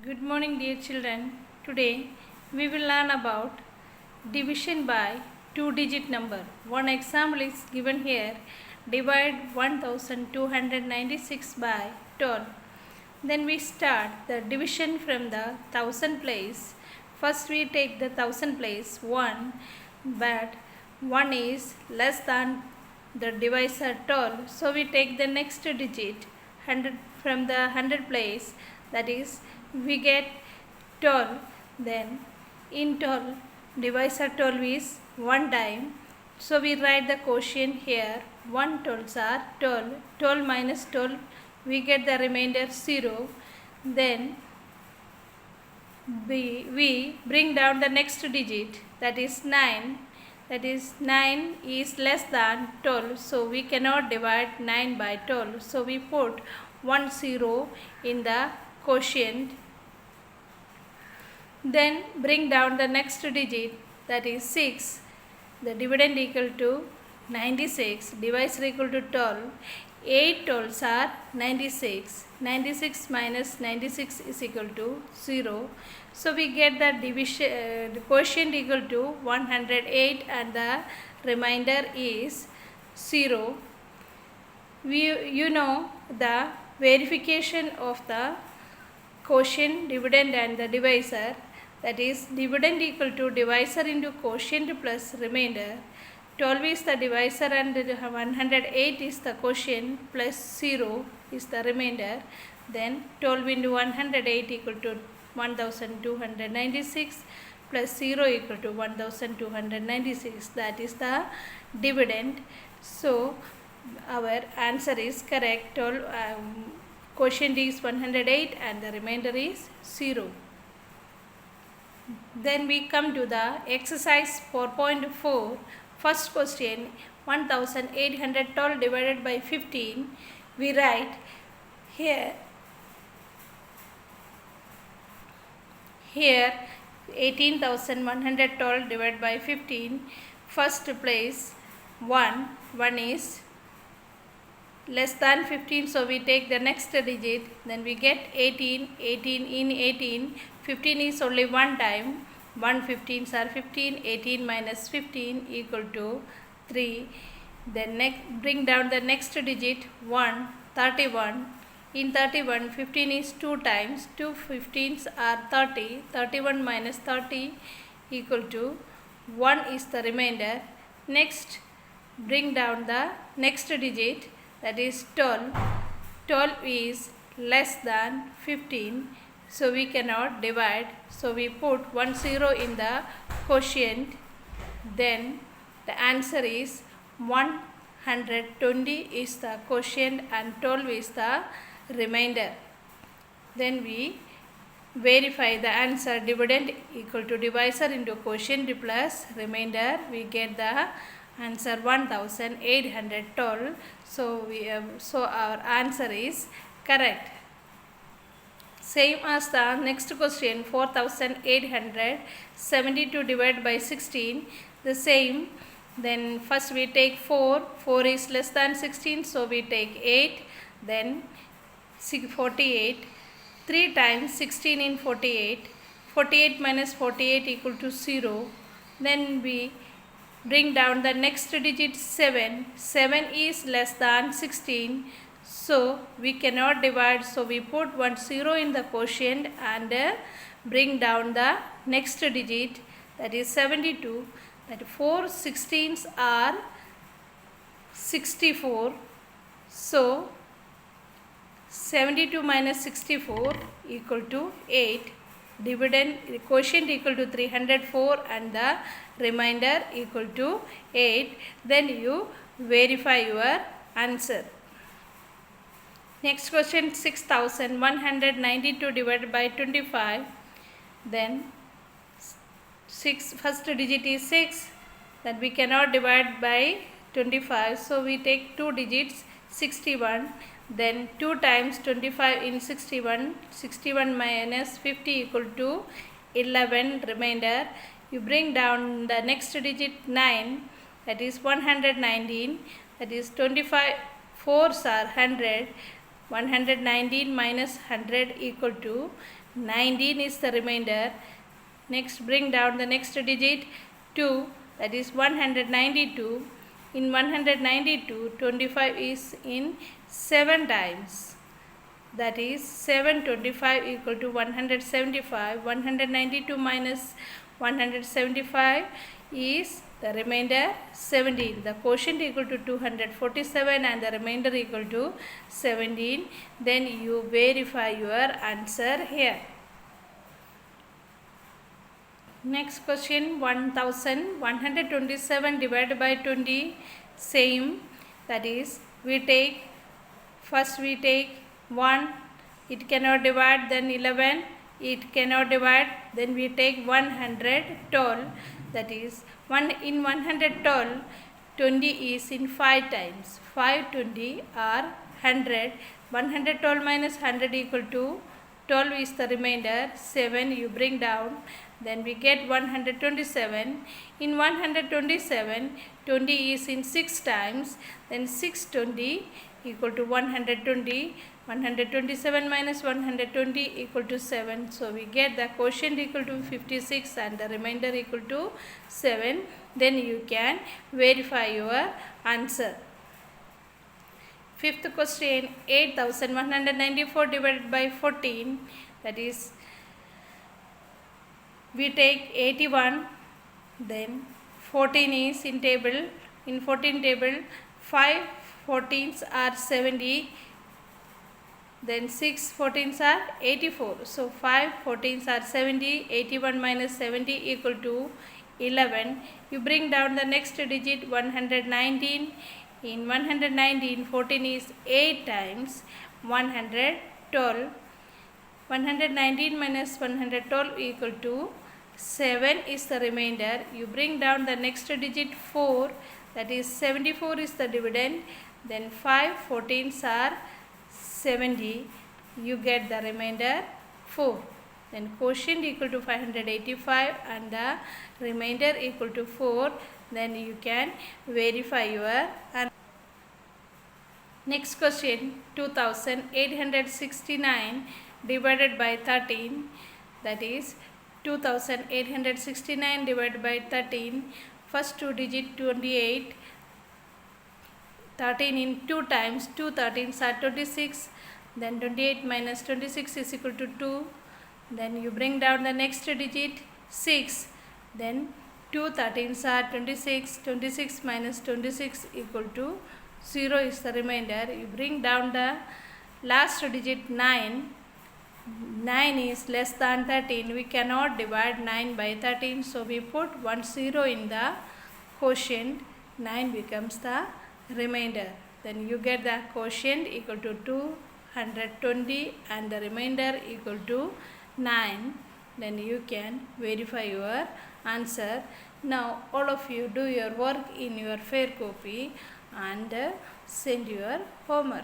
Good morning, dear children. Today we will learn about division by two-digit number. One example is given here. Divide 1296 by 12. Then we start the division from the thousand place. First we take the thousand place 1, but 1 is less than the divisor 12. So we take the next digit 100 from the 100 place, that is we get 12. Then in 12 divisor 12 is 1 time, so we write the quotient here. 1 12s are 12. 12 minus 12, we get the remainder 0. Then we bring down the next digit, that is 9. That is 9 is less than 12, so we cannot divide 9 by 12. So we put 1 0 in the quotient. Then bring down the next digit, that is 6. The dividend equal to 96, divisor equal to 12. 8 12s are 96. 96 minus 96 is equal to 0. So we get the division the quotient equal to 108 and the remainder is 0. You know the verification of the quotient, dividend and the divisor, that is dividend equal to divisor into quotient plus remainder. 12 is the divisor and 108 is the quotient plus 0 is the remainder. Then 12 into 108 equal to 1296 plus 0 equal to 1296. That is the dividend. So our answer is correct. Quotient is 108 and the remainder is 0. Then we come to the exercise 4.4. First question, 1812 divided by 15. We write here 18,112 divided by 15. First place 1 is less than 15, so we take the next digit. Then we get 18. 18 in 18, 15 is only one time. 1 15s are 15. 18 minus 15 equal to 3. Then bring down the next digit 1. 31. In 31, 15 is 2 times. 2 15s are 30. 31 minus 30 equal to 1 is the remainder. Next bring down the next digit, that is 12. 12 is less than 15, so we cannot divide. So we put 1 0 in the quotient. Then the answer is 120 is the quotient and 12 is the remainder. Then we verify the answer. Dividend equal to divisor into quotient plus remainder. We get the answer 1812. So our answer is correct. Same as the next question, 4872 divided by 16. The same. Then first we take 4. 4 is less than 16, so we take 8. Then 48. 3 times 16 in 48. 48 minus 48 equal to 0. Then we bring down the next digit 7. 7 is less than 16, so we cannot divide. So we put 1 0 in the quotient and bring down the next digit, that is 72. That 4 16s are 64. So 72 minus 64 equal to 8. Dividend quotient equal to 304 and the remainder equal to 8. Then you verify your answer. Next question, 6192 divided by 25. Then first digit is 6, that we cannot divide by 25, so we take 2 digits 61. Then 2 times 25 in 61. 61 minus 50 equal to 11 remainder. You bring down the next digit 9, that is 119. That is 25 4s are 100. 119 minus 100 equal to 19 is the remainder. Next, bring down the next digit 2, that is 192. In 192, 25 is in 7 times. That is 725 equal to 175. 192 minus 175 is the remainder 17. The quotient equal to 247 and the remainder equal to 17. Then you verify your answer here. Next question, 1127 divided by 20, same. That is, first we take 1, it cannot divide, then 11, it cannot divide, then we take 112, that is 1 in 112, 20 is in 5 times, 520 are 100, 112 minus 100 equal to 12 is the remainder, 7 you bring down, then we get 127. In 127, 20 is in 6 times, then 620 equal to 120. 127 minus 120 equal to 7. So we get the quotient equal to 56 and the remainder equal to 7. Then you can verify your answer. Fifth question, 8194 divided by 14, that is, we take 81, then 14 is in table. In 14 table, 5 14s are 70, then 6 14s are 84. So 5 14s are 70, 81 minus 70 equal to 11. You bring down the next digit 119. In 119, 14 is 8 times 112. 119 minus 112 equal to 7 is the remainder. You bring down the next digit 4, that is 74 is the dividend. Then 5 14s are 70. You get the remainder 4. Then quotient equal to 585 and the remainder equal to 4. Then you can verify your answer. Next question, 2869 divided by 13, that is 2869 divided by 13, first 2 digit 28, 13 in 2 times, 2 13s are 26, then 28 minus 26 is equal to 2, then you bring down the next digit 6, then 2 13s are 26, 26 minus 26 equal to 0 is the remainder. You bring down the last digit 9. 9 is less than 13. We cannot divide 9 by 13. So we put 1 0 in the quotient. 9 becomes the remainder. Then you get the quotient equal to 220 and the remainder equal to 9. Then you can verify your answer. Now all of you do your work in your fair copy and send your homework.